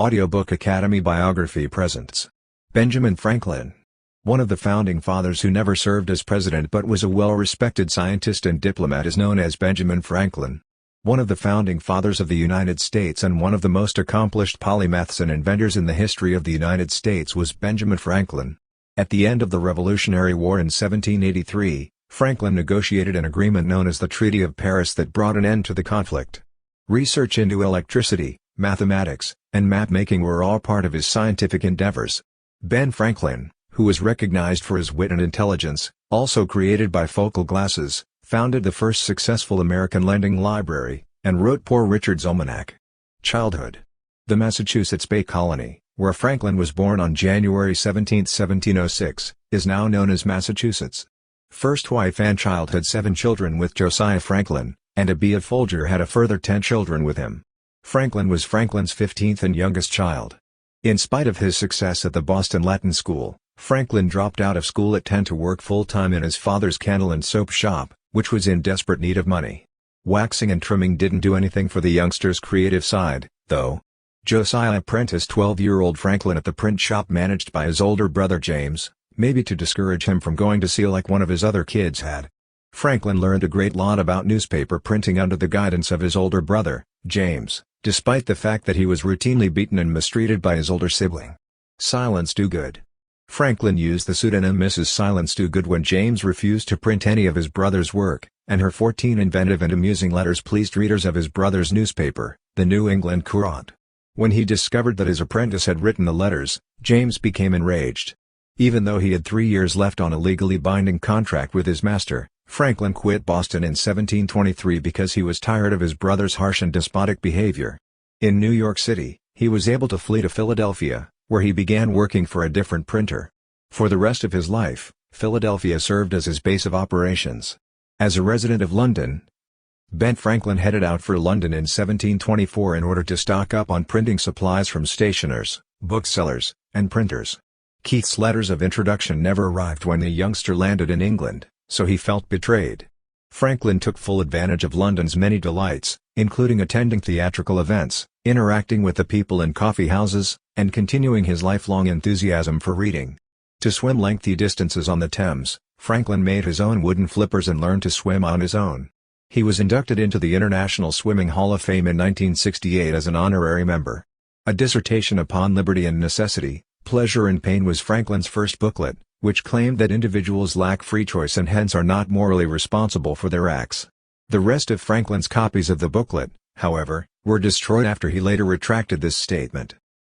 Audiobook Academy Biography presents Benjamin Franklin. One of the founding fathers who never served as president but was a well-respected scientist and diplomat is known as Benjamin Franklin. One of the founding fathers of the United States and one of the most accomplished polymaths and inventors in the history of the United States was Benjamin Franklin. At the end of the Revolutionary War in 1783, Franklin negotiated an agreement known as the Treaty of Paris that brought an end to the conflict. Research into electricity, mathematics, and map-making were all part of his scientific endeavors. Ben Franklin, who was recognized for his wit and intelligence, also created bifocal glasses, founded the first successful American lending library, and wrote Poor Richard's Almanac. Childhood. The Massachusetts Bay Colony, where Franklin was born on January 17, 1706, is now known as Massachusetts. First wife and child had 7 children with Josiah Franklin, and Abia Folger had a further 10 children with him. Franklin was Franklin's 15th and youngest child. In spite of his success at the Boston Latin School, Franklin dropped out of school at 10 to work full-time in his father's candle and soap shop, which was in desperate need of money. Waxing and trimming didn't do anything for the youngster's creative side, though. Josiah apprenticed 12-year-old Franklin at the print shop managed by his older brother James, maybe to discourage him from going to sea like one of his other kids had. Franklin learned a great lot about newspaper printing under the guidance of his older brother, James, despite the fact that he was routinely beaten and mistreated by his older sibling. Silence Dogood. Franklin used the pseudonym Mrs. Silence Dogood when James refused to print any of his brother's work, and her 14 inventive and amusing letters pleased readers of his brother's newspaper, the New England Courant. When he discovered that his apprentice had written the letters, James became enraged. Even though he had 3 years left on a legally binding contract with his master, Franklin quit Boston in 1723 because he was tired of his brother's harsh and despotic behavior. In New York City, he was able to flee to Philadelphia, where he began working for a different printer. For the rest of his life, Philadelphia served as his base of operations. As a resident of London, Ben Franklin headed out for London in 1724 in order to stock up on printing supplies from stationers, booksellers, and printers. Keith's letters of introduction never arrived when the youngster landed in England, so he felt betrayed. Franklin took full advantage of London's many delights, including attending theatrical events, interacting with the people in coffee houses, and continuing his lifelong enthusiasm for reading. To swim lengthy distances on the Thames, Franklin made his own wooden flippers and learned to swim on his own. He was inducted into the International Swimming Hall of Fame in 1968 as an honorary member. A Dissertation upon Liberty and Necessity, Pleasure and Pain was Franklin's first booklet, which claimed that individuals lack free choice and hence are not morally responsible for their acts. The rest of Franklin's copies of the booklet, however, were destroyed after he later retracted this statement.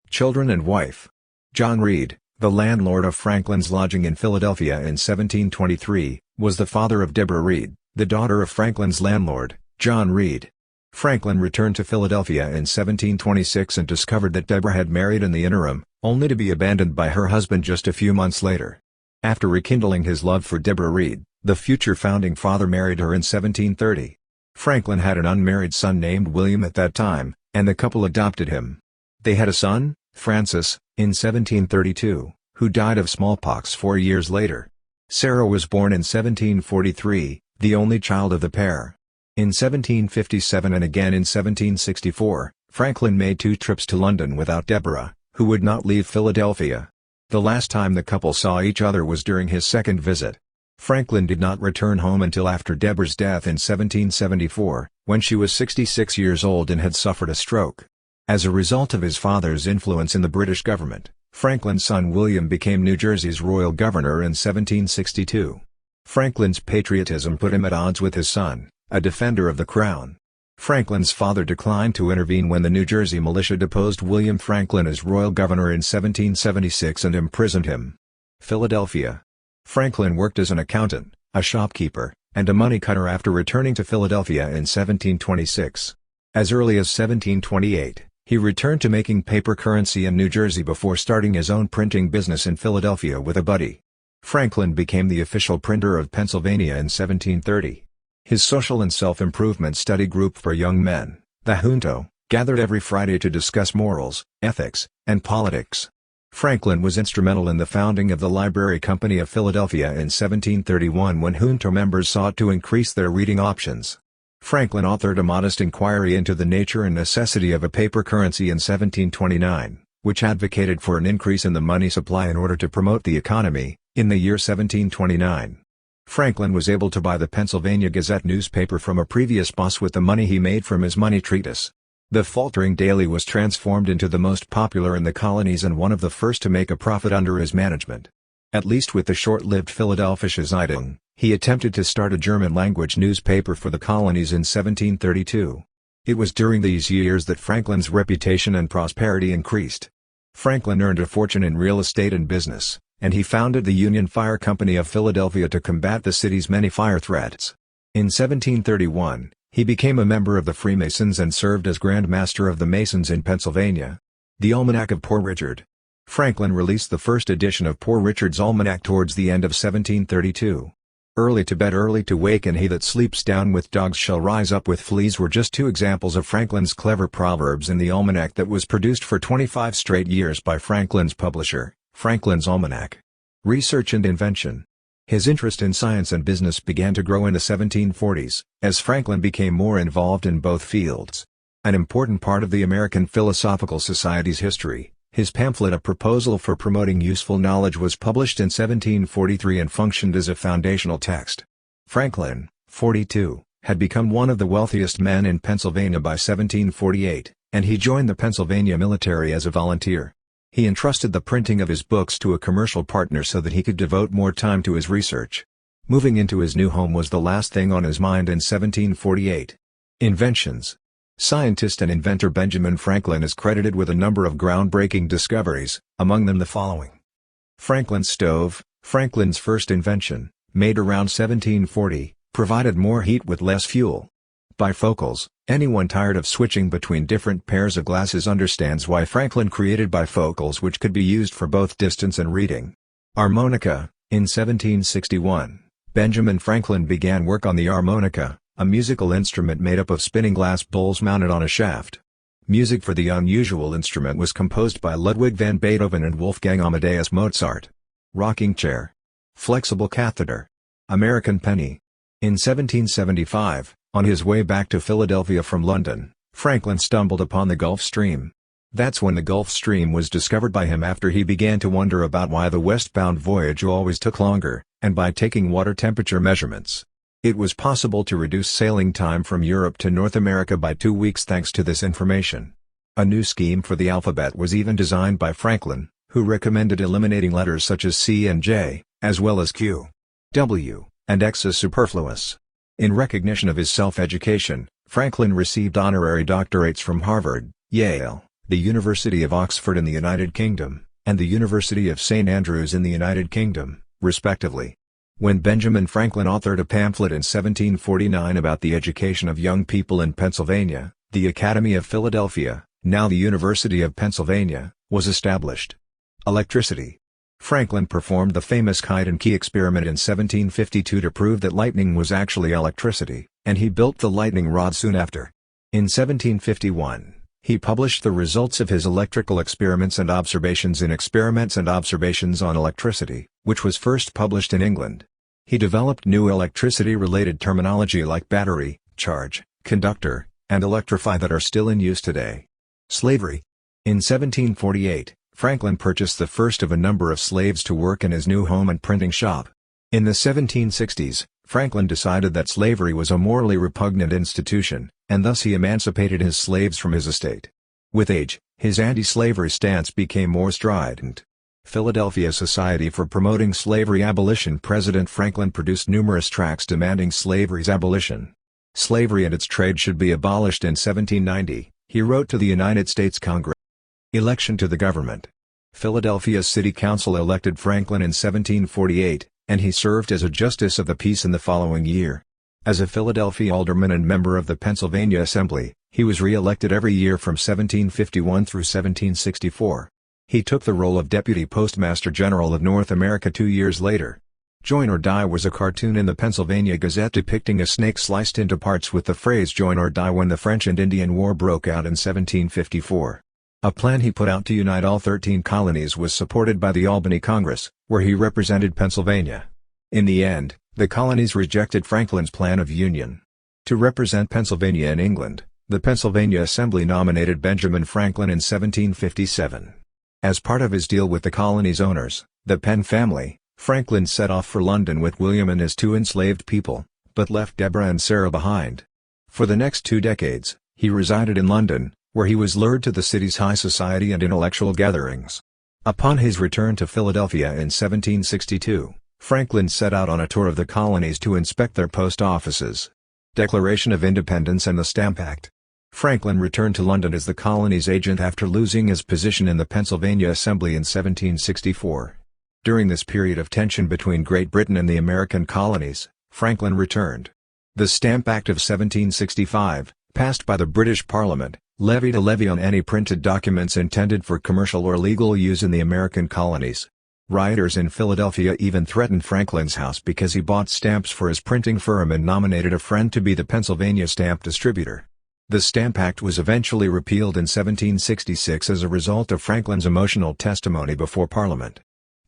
Children and wife. John Reed, the landlord of Franklin's lodging in Philadelphia in 1723, was the father of Deborah Reed, the daughter of Franklin's landlord, John Reed. Franklin returned to Philadelphia in 1726 and discovered that Deborah had married in the interim, only to be abandoned by her husband just a few months later. After rekindling his love for Deborah Reed, the future founding father married her in 1730. Franklin had an unmarried son named William at that time, and the couple adopted him. They had a son, Francis, in 1732, who died of smallpox 4 years later. Sarah was born in 1743, the only child of the pair. In 1757 and again in 1764, Franklin made 2 trips to London without Deborah, who would not leave Philadelphia. The last time the couple saw each other was during his second visit. Franklin did not return home until after Deborah's death in 1774, when she was 66 years old and had suffered a stroke. As a result of his father's influence in the British government, Franklin's son William became New Jersey's royal governor in 1762. Franklin's patriotism put him at odds with his son, a defender of the crown. Franklin's father declined to intervene when the New Jersey militia deposed William Franklin as royal governor in 1776 and imprisoned him. Philadelphia. Franklin worked as an accountant, a shopkeeper, and a money cutter after returning to Philadelphia in 1726. As early as 1728, he returned to making paper currency in New Jersey before starting his own printing business in Philadelphia with a buddy. Franklin became the official printer of Pennsylvania in 1730. His social and self-improvement study group for young men, the Junto, gathered every Friday to discuss morals, ethics, and politics. Franklin was instrumental in the founding of the Library Company of Philadelphia in 1731 when Junto members sought to increase their reading options. Franklin authored a modest inquiry into the nature and necessity of a paper currency in 1729, which advocated for an increase in the money supply in order to promote the economy. In the year 1729, Franklin was able to buy the Pennsylvania Gazette newspaper from a previous boss with the money he made from his money treatise. The faltering daily was transformed into the most popular in the colonies and one of the first to make a profit under his management. At least with the short-lived Philadelphische Zeitung, he attempted to start a German-language newspaper for the colonies in 1732. It was during these years that Franklin's reputation and prosperity increased. Franklin earned a fortune in real estate and business, and he founded the Union Fire Company of Philadelphia to combat the city's many fire threats. In 1731, he became a member of the Freemasons and served as Grand Master of the Masons in Pennsylvania. The Almanac of Poor Richard. Franklin released the first edition of Poor Richard's Almanac towards the end of 1732. Early to bed, early to wake, and he that sleeps down with dogs shall rise up with fleas were just two examples of Franklin's clever proverbs in the almanac that was produced for 25 straight years by Franklin's publisher, Franklin's Almanac. Research and invention. His interest in science and business began to grow in the 1740s, as Franklin became more involved in both fields. An important part of the American Philosophical Society's history, his pamphlet A Proposal for Promoting Useful Knowledge was published in 1743 and functioned as a foundational text. Franklin, 42, had become one of the wealthiest men in Pennsylvania by 1748, and he joined the Pennsylvania military as a volunteer. He entrusted the printing of his books to a commercial partner so that he could devote more time to his research. Moving into his new home was the last thing on his mind in 1748. Inventions. Scientist and inventor Benjamin Franklin is credited with a number of groundbreaking discoveries, among them the following. Franklin's stove, Franklin's first invention, made around 1740, provided more heat with less fuel. Bifocals. Anyone tired of switching between different pairs of glasses understands why Franklin created bifocals which could be used for both distance and reading. Harmonica. In 1761, Benjamin Franklin began work on the harmonica, a musical instrument made up of spinning glass bowls mounted on a shaft. Music for the unusual instrument was composed by Ludwig van Beethoven and Wolfgang Amadeus Mozart. Rocking chair. Flexible catheter. American penny. In 1775, on his way back to Philadelphia from London, Franklin stumbled upon the Gulf Stream. That's when the Gulf Stream was discovered by him after he began to wonder about why the westbound voyage always took longer, and by taking water temperature measurements. It was possible to reduce sailing time from Europe to North America by 2 weeks thanks to this information. A new scheme for the alphabet was even designed by Franklin, who recommended eliminating letters such as C and J, as well as Q, W, and X as superfluous. In recognition of his self-education, Franklin received honorary doctorates from Harvard, Yale, the University of Oxford in the United Kingdom, and the University of St. Andrews in the United Kingdom, respectively. When Benjamin Franklin authored a pamphlet in 1749 about the education of young people in Pennsylvania, the Academy of Philadelphia, now the University of Pennsylvania, was established. Electricity. Franklin performed the famous kite and key experiment in 1752 to prove that lightning was actually electricity, and he built the lightning rod soon after. In 1751, he published the results of his electrical experiments and observations in Experiments and Observations on Electricity, which was first published in England. He developed new electricity-related terminology like battery, charge, conductor, and electrify that are still in use today. Slavery. In 1748, Franklin purchased the first of a number of slaves to work in his new home and printing shop. In the 1760s, Franklin decided that slavery was a morally repugnant institution, and thus he emancipated his slaves from his estate. With age, his anti-slavery stance became more strident. Philadelphia Society for Promoting Slavery Abolition. President Franklin produced numerous tracts demanding slavery's abolition. Slavery and its trade should be abolished. In 1790, he wrote to the United States Congress. Election to the government. Philadelphia's City Council elected Franklin in 1748, and he served as a justice of the peace in the following year. As a Philadelphia alderman and member of the Pennsylvania Assembly, he was re-elected every year from 1751 through 1764. He took the role of Deputy Postmaster General of North America 2 years later. Join or Die was a cartoon in the Pennsylvania Gazette depicting a snake sliced into parts with the phrase "Join or Die" when the French and Indian War broke out in 1754. A plan he put out to unite all 13 colonies was supported by the Albany Congress, where he represented Pennsylvania. In the end, the colonies rejected Franklin's plan of union. To represent Pennsylvania in England, the Pennsylvania Assembly nominated Benjamin Franklin in 1757. As part of his deal with the colony's owners, the Penn family, Franklin set off for London with William and his 2 enslaved people, but left Deborah and Sarah behind. For the next 2 decades, he resided in London, where he was lured to the city's high society and intellectual gatherings. Upon his return to Philadelphia in 1762, Franklin set out on a tour of the colonies to inspect their post offices. Declaration of Independence and the Stamp Act. Franklin returned to London as the colony's agent after losing his position in the Pennsylvania Assembly in 1764. During this period of tension between Great Britain and the American colonies, Franklin returned. The Stamp Act of 1765, passed by the British Parliament, levied a levy on any printed documents intended for commercial or legal use in the American colonies. Rioters in Philadelphia even threatened Franklin's house because he bought stamps for his printing firm and nominated a friend to be the Pennsylvania stamp distributor. The Stamp Act was eventually repealed in 1766 as a result of Franklin's emotional testimony before Parliament.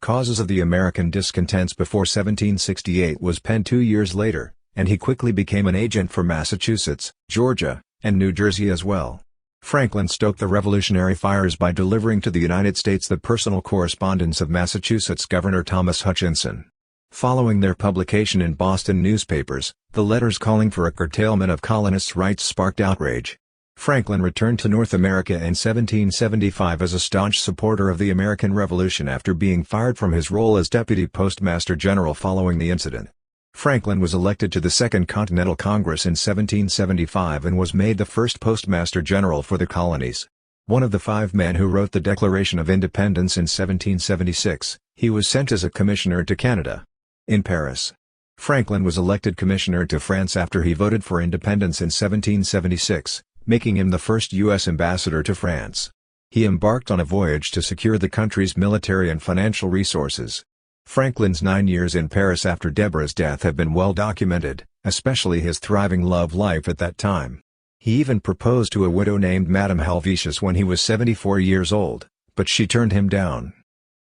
Causes of the American Discontents before 1768 was penned 2 years later, and he quickly became an agent for Massachusetts, Georgia, and New Jersey as well. Franklin stoked the revolutionary fires by delivering to the United States the personal correspondence of Massachusetts Governor Thomas Hutchinson. Following their publication in Boston newspapers, the letters calling for a curtailment of colonists' rights sparked outrage. Franklin returned to North America in 1775 as a staunch supporter of the American Revolution after being fired from his role as Deputy Postmaster General following the incident. Franklin was elected to the Second Continental Congress in 1775 and was made the first Postmaster General for the colonies. One of the 5 men who wrote the Declaration of Independence in 1776, he was sent as a commissioner to Canada. In Paris, Franklin was elected commissioner to France after he voted for independence in 1776, making him the first U.S. ambassador to France. He embarked on a voyage to secure the country's military and financial resources. Franklin's 9 years in Paris after Deborah's death have been well documented, especially his thriving love life at that time. He even proposed to a widow named Madame Helvetius when he was 74 years old, but she turned him down.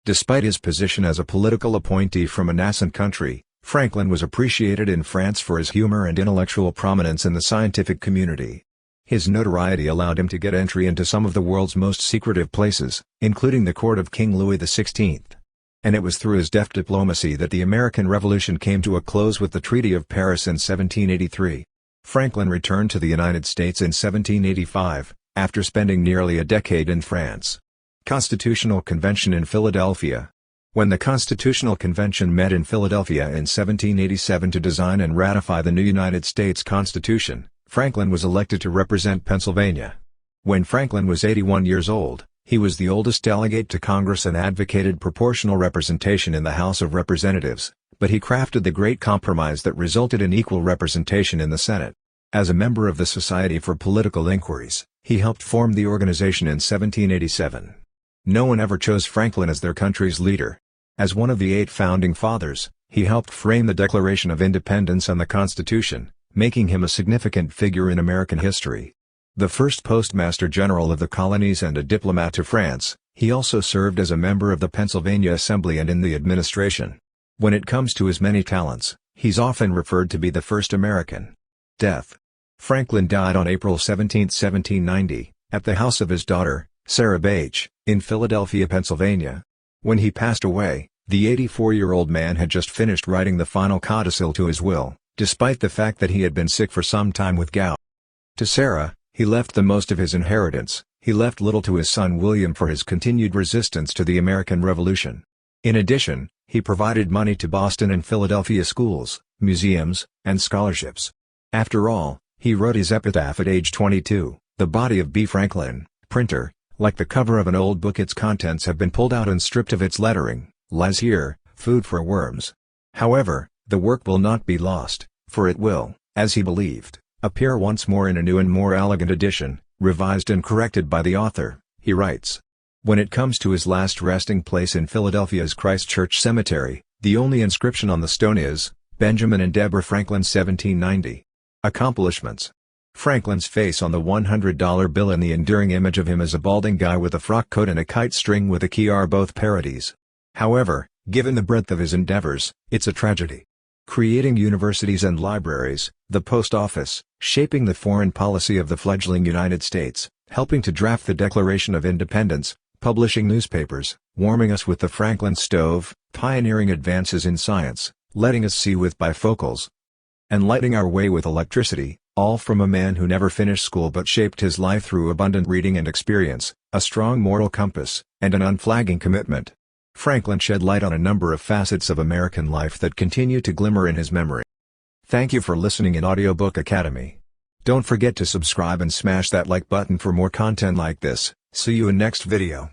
Despite his position as a political appointee from a nascent country, Franklin was appreciated in France for his humor and intellectual prominence in the scientific community. His notoriety allowed him to get entry into some of the world's most secretive places, including the court of King Louis XVI. And it was through his deft diplomacy that the American Revolution came to a close with the Treaty of Paris in 1783. Franklin returned to the United States in 1785, after spending nearly a decade in France. Constitutional Convention in Philadelphia. When the Constitutional Convention met in Philadelphia in 1787 to design and ratify the new United States Constitution, Franklin was elected to represent Pennsylvania. When Franklin was 81 years old, he was the oldest delegate to Congress and advocated proportional representation in the House of Representatives, but he crafted the great compromise that resulted in equal representation in the Senate. As a member of the Society for Political Inquiries, he helped form the organization in 1787. No one ever chose Franklin as their country's leader. As one of the 8 founding fathers, he helped frame the Declaration of Independence and the Constitution, making him a significant figure in American history. The first Postmaster General of the colonies and a diplomat to France, he also served as a member of the Pennsylvania Assembly and in the administration. When it comes to his many talents, he's often referred to be the first American. Death. Franklin died on April 17, 1790, at the house of his daughter, Sarah Bache, in Philadelphia, Pennsylvania. When he passed away, the 84-year-old man had just finished writing the final codicil to his will, despite the fact that he had been sick for some time with gout. To Sarah, he left the most of his inheritance. He left little to his son William for his continued resistance to the American Revolution. In addition, he provided money to Boston and Philadelphia schools, museums, and scholarships. After all, he wrote his epitaph at age 22, "The body of B. Franklin, printer, like the cover of an old book, its contents have been pulled out and stripped of its lettering, lies here, food for worms." However, the work will not be lost, for it will, as he believed, appear once more in a new and more elegant edition, revised and corrected by the author, he writes. When it comes to his last resting place in Philadelphia's Christ Church Cemetery, the only inscription on the stone is, "Benjamin and Deborah Franklin 1790. Accomplishments." Franklin's face on the $100 bill and the enduring image of him as a balding guy with a frock coat and a kite string with a key are both parodies. However, given the breadth of his endeavors, it's a tragedy. creating universities and libraries, the post office, shaping the foreign policy of the fledgling United States, helping to draft the Declaration of Independence, publishing newspapers, warming us with the Franklin stove, pioneering advances in science, letting us see with bifocals, and lighting our way with electricity, all from a man who never finished school but shaped his life through abundant reading and experience, a strong moral compass, and an unflagging commitment. Franklin shed light on a number of facets of American life that continue to glimmer in his memory. Thank you for listening in Audiobook Academy. Don't forget to subscribe and smash that like button for more content like this. See you in next video.